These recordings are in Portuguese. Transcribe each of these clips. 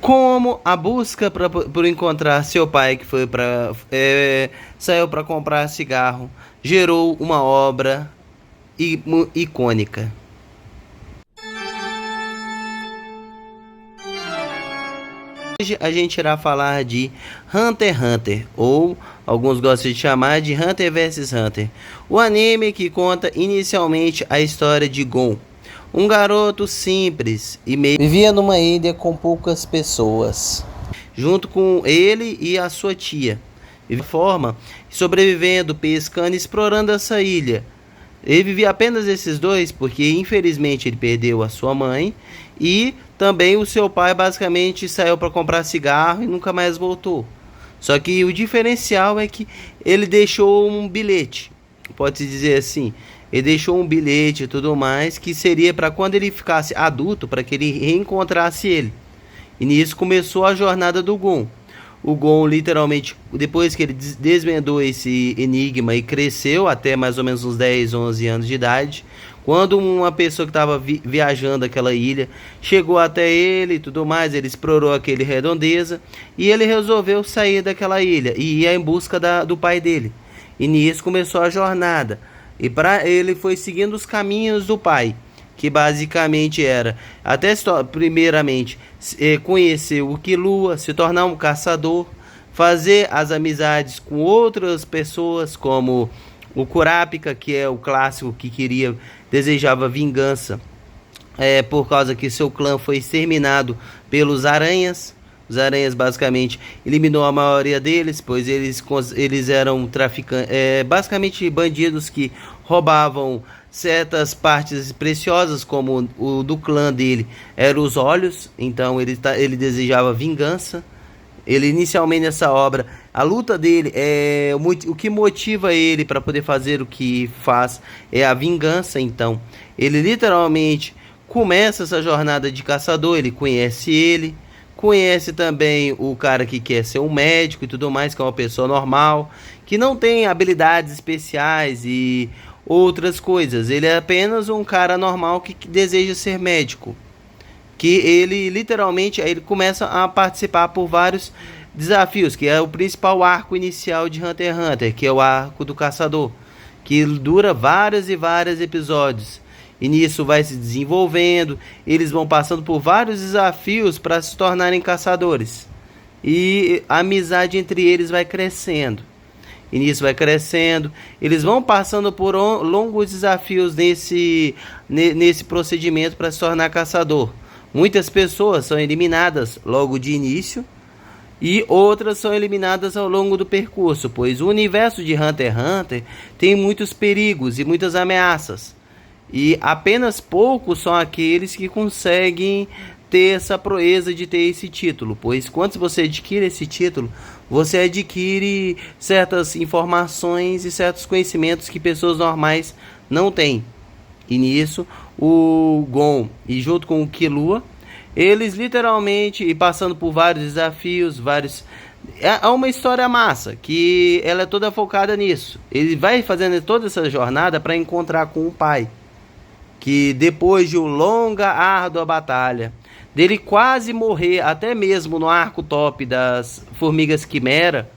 Como a busca por encontrar seu pai, que foi saiu para comprar cigarro, gerou uma obra icônica. Hoje a gente irá falar de Hunter x Hunter, ou alguns gostam de chamar de Hunter vs Hunter, o anime que conta inicialmente a história de Gon, um garoto simples e meio vivia numa ilha com poucas pessoas, junto com ele e a sua tia, de forma sobrevivendo, pescando e explorando essa ilha. Ele vivia apenas esses dois porque infelizmente ele perdeu a sua mãe e também o seu pai basicamente saiu para comprar cigarro e nunca mais voltou. Só que o diferencial é que ele deixou um bilhete, pode-se dizer assim. Ele deixou um bilhete e tudo mais que seria para quando ele ficasse adulto, para que ele reencontrasse ele. E nisso começou a jornada do Gon. O Gon literalmente, depois que ele desvendou esse enigma e cresceu até mais ou menos uns 10, 11 anos de idade, quando uma pessoa que estava viajando aquela ilha chegou até ele e tudo mais, ele explorou aquele redondeza e ele resolveu sair daquela ilha e ir em busca do pai dele. E nisso começou a jornada. E para ele foi seguindo os caminhos do pai, que basicamente era, até primeiramente, conhecer o Killua, se tornar um caçador, fazer as amizades com outras pessoas, como o Kurapika, que é o clássico que desejava vingança, por causa que seu clã foi exterminado pelos aranhas. Os aranhas basicamente eliminou a maioria deles, pois eles eram traficantes, basicamente bandidos que roubavam certas partes preciosas, como o do clã dele eram os olhos. Então ele desejava vingança. Ele inicialmente nessa obra, a luta dele o que motiva ele para poder fazer o que faz é a vingança. Então ele literalmente começa essa jornada de caçador. Ele conhece também o cara que quer ser um médico e tudo mais, que é uma pessoa normal, que não tem habilidades especiais e outras coisas. Ele é apenas um cara normal que deseja ser médico. Que ele literalmente ele começa a participar por vários desafios, que é o principal arco inicial de Hunter x Hunter, que é o arco do caçador, que dura vários e vários episódios. E nisso vai se desenvolvendo, eles vão passando por vários desafios para se tornarem caçadores. E a amizade entre eles vai crescendo. E nisso vai crescendo, eles vão passando por longos desafios nesse procedimento para se tornar caçador. Muitas pessoas são eliminadas logo de início e outras são eliminadas ao longo do percurso, pois o universo de Hunter x Hunter tem muitos perigos e muitas ameaças. E apenas poucos são aqueles que conseguem ter essa proeza de ter esse título, pois quando você adquire esse título, você adquire certas informações e certos conhecimentos que pessoas normais não têm. E nisso, o Gon e junto com o Killua, eles literalmente, e passando por vários desafios, é uma história massa, que ela é toda focada nisso. Ele vai fazendo toda essa jornada para encontrar com o pai, que depois de uma longa, árdua batalha, dele quase morrer, até mesmo no arco top das Formigas Quimera,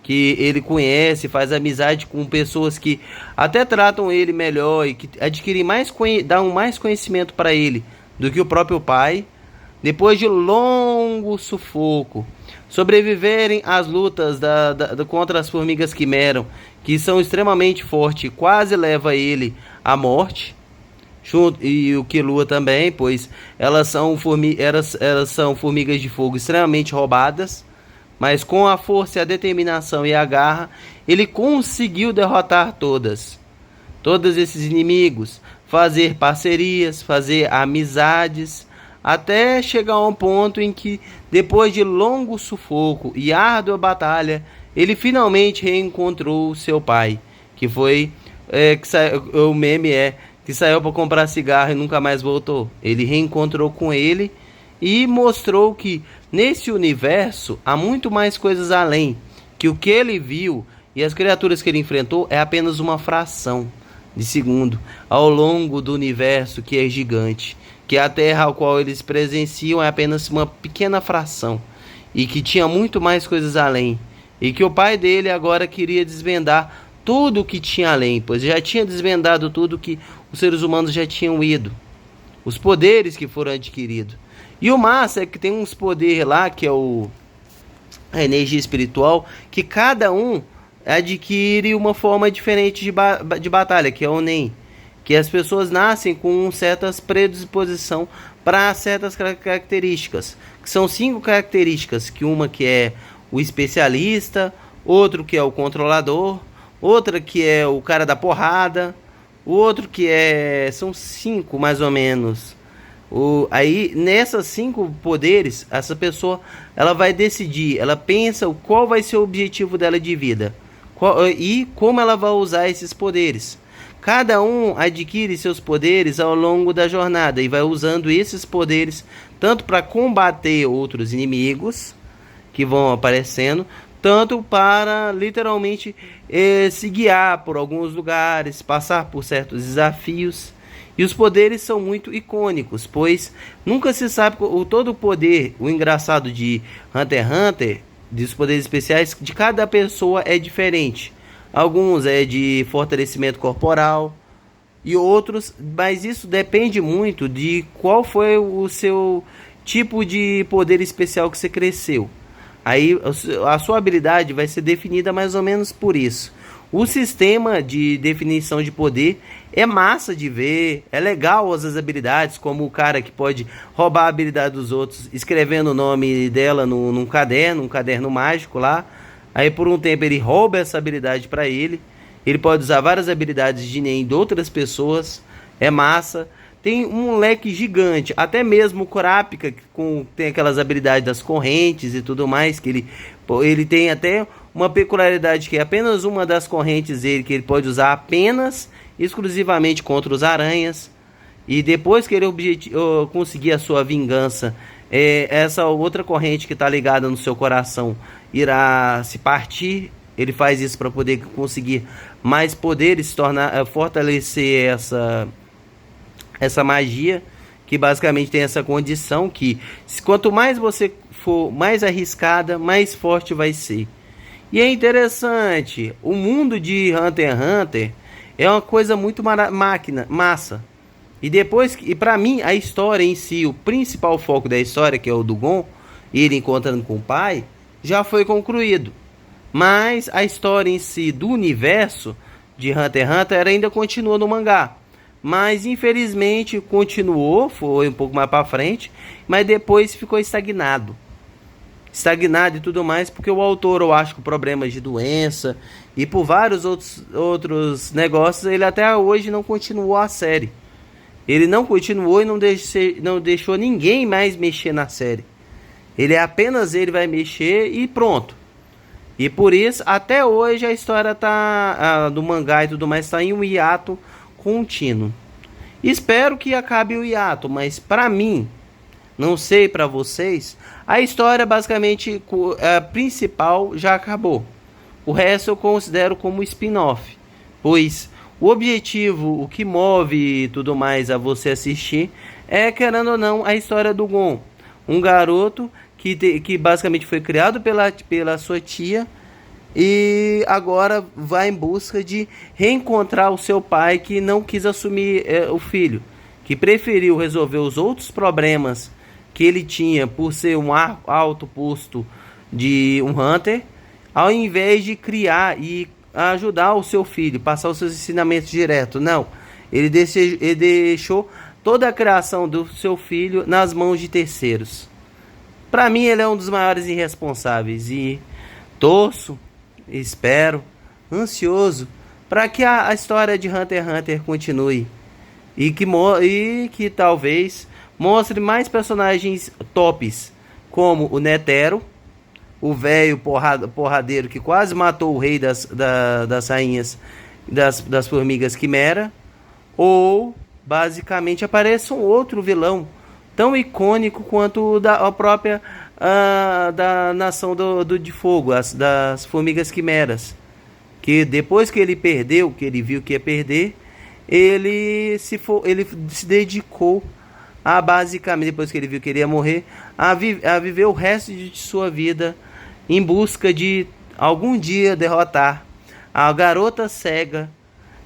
que ele conhece, faz amizade com pessoas que até tratam ele melhor e que adquirem dão mais conhecimento para ele do que o próprio pai. Depois de longo sufoco, sobreviverem às lutas contra as Formigas Quimera, que são extremamente fortes, quase leva ele à morte. E o Killua também, pois elas são formigas de fogo extremamente roubadas, mas com a força, a determinação e a garra, ele conseguiu derrotar todos esses inimigos, fazer parcerias, fazer amizades, até chegar a um ponto em que, depois de longo sufoco e árdua batalha, ele finalmente reencontrou seu pai, que foi, o meme que saiu para comprar cigarro e nunca mais voltou. Ele reencontrou com ele e mostrou que nesse universo há muito mais coisas além, que o que ele viu e as criaturas que ele enfrentou é apenas uma fração de segundo ao longo do universo que é gigante, que a Terra ao qual eles presenciam é apenas uma pequena fração e que tinha muito mais coisas além, e que o pai dele agora queria desvendar tudo o que tinha além, pois já tinha desvendado tudo que os seres humanos já tinham ido, os poderes que foram adquiridos. E o massa é que tem uns poderes lá, que é a energia espiritual, que cada um adquire uma forma diferente de batalha, que é o Nen. Que as pessoas nascem com certas predisposição para certas características, que são 5 características, que uma que é o especialista, outro que é o controlador, outra que é o cara da porrada, o outro que são 5 mais ou menos. Aí nessas 5 poderes, essa pessoa ela vai decidir, ela pensa qual vai ser o objetivo dela de vida e como ela vai usar esses poderes. Cada um adquire seus poderes ao longo da jornada e vai usando esses poderes tanto para combater outros inimigos que vão aparecendo, tanto para literalmente se guiar por alguns lugares, passar por certos desafios. E os poderes são muito icônicos, pois nunca se sabe todo o poder. O engraçado de Hunter x Hunter, dos poderes especiais, de cada pessoa é diferente. Alguns é de fortalecimento corporal e outros, mas isso depende muito de qual foi o seu tipo de poder especial que você cresceu. Aí a sua habilidade vai ser definida mais ou menos por isso. O sistema de definição de poder é massa de ver, é legal as habilidades, como o cara que pode roubar a habilidade dos outros, escrevendo o nome dela num caderno mágico lá. Aí por um tempo ele rouba essa habilidade para ele. Ele pode usar várias habilidades de Nen de outras pessoas. É massa. Tem um leque gigante. Até mesmo o Kurapika, que tem aquelas habilidades das correntes e tudo mais. Que ele tem até uma peculiaridade que é apenas uma das correntes dele, que ele pode usar apenas, exclusivamente contra os aranhas. E depois que ele conseguir a sua vingança, essa outra corrente que está ligada no seu coração irá se partir. Ele faz isso para poder conseguir mais poderes, fortalecer essa magia, que basicamente tem essa condição que quanto mais você for mais arriscada, mais forte vai ser. E é interessante, o mundo de Hunter x Hunter é uma coisa muito massa. E para mim, a história em si, o principal foco da história, que é o do Gon, ele encontrando com o pai, já foi concluído. Mas a história em si do universo de Hunter x Hunter ainda continua no mangá. Mas infelizmente continuou, foi um pouco mais para frente, mas depois ficou estagnado e tudo mais, porque o autor, eu acho que problemas de doença e por vários outros negócios, ele até hoje não continuou a série. Ele não continuou e não deixou ninguém mais mexer na série. Ele vai mexer e pronto. E por isso, até hoje, a história do mangá e tudo mais está em um hiato contínuo. Espero que acabe o hiato, mas para mim, não sei para vocês, a história basicamente a principal já acabou. O resto eu considero como spin-off, pois o objetivo, o que move tudo mais a você assistir é, querendo ou não, a história do Gon, um garoto que basicamente foi criado pela sua tia e agora vai em busca de reencontrar o seu pai, que não quis assumir o filho, que preferiu resolver os outros problemas que ele tinha por ser um alto posto de um Hunter, ao invés de criar e ajudar o seu filho, passar os seus ensinamentos direto. Não, ele deixou toda a criação do seu filho nas mãos de terceiros. Para mim, ele é um dos maiores irresponsáveis e torço, espero, ansioso para que a história de Hunter x Hunter continue e que talvez mostre mais personagens tops, como o Netero, o velho porradeiro que quase matou o rei das rainhas das formigas Quimera, ou basicamente apareça um outro vilão tão icônico quanto a própria da nação de fogo, das formigas quimeras, que depois que ele viu que ia perder, ele se dedicou a basicamente, depois que ele viu que ele ia morrer, a viver o resto de sua vida em busca de algum dia derrotar a garota cega,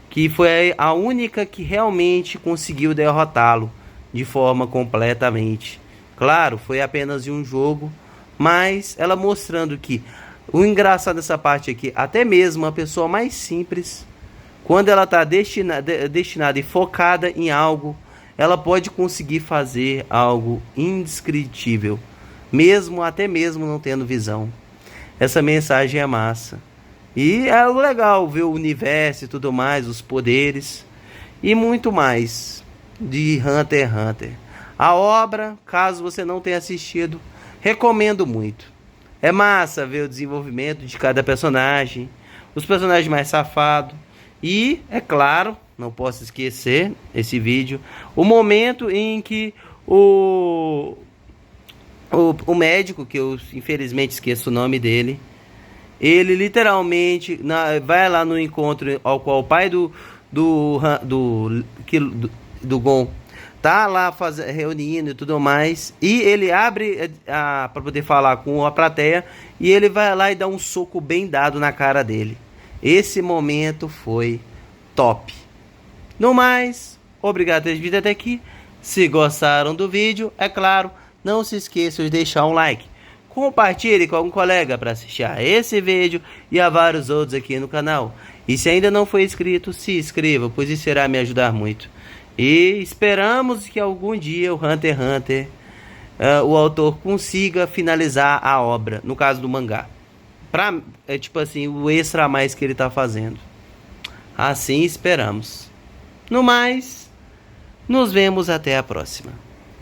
que foi a única que realmente conseguiu derrotá-lo de forma completamente. Claro, foi apenas em um jogo, mas ela mostrando que o engraçado dessa parte aqui, até mesmo a pessoa mais simples, quando ela está destinada e focada em algo, ela pode conseguir fazer algo indescritível, mesmo até mesmo não tendo visão. Essa mensagem é massa. E é legal ver o universo e tudo mais, os poderes e muito mais de Hunter x Hunter. A obra, caso você não tenha assistido, recomendo muito. É massa ver o desenvolvimento de cada personagem, os personagens mais safados. E, é claro, não posso esquecer esse vídeo, o momento em que o médico, que eu infelizmente esqueço o nome dele, ele literalmente vai lá no encontro ao qual o pai do Gon tá lá reunindo e tudo mais, e ele abre para poder falar com a plateia, e ele vai lá e dá um soco bem dado na cara dele. Esse momento foi top. No mais, obrigado por ter vindo até aqui. Se gostaram do vídeo, é claro, não se esqueçam de deixar um like. Compartilhe com algum colega para assistir a esse vídeo e a vários outros aqui no canal. E se ainda não foi inscrito, se inscreva, pois isso irá me ajudar muito. E esperamos que algum dia o Hunter x Hunter, o autor consiga finalizar a obra, no caso do mangá. Tipo assim, o extra a mais que ele está fazendo. Assim esperamos. No mais, nos vemos até a próxima.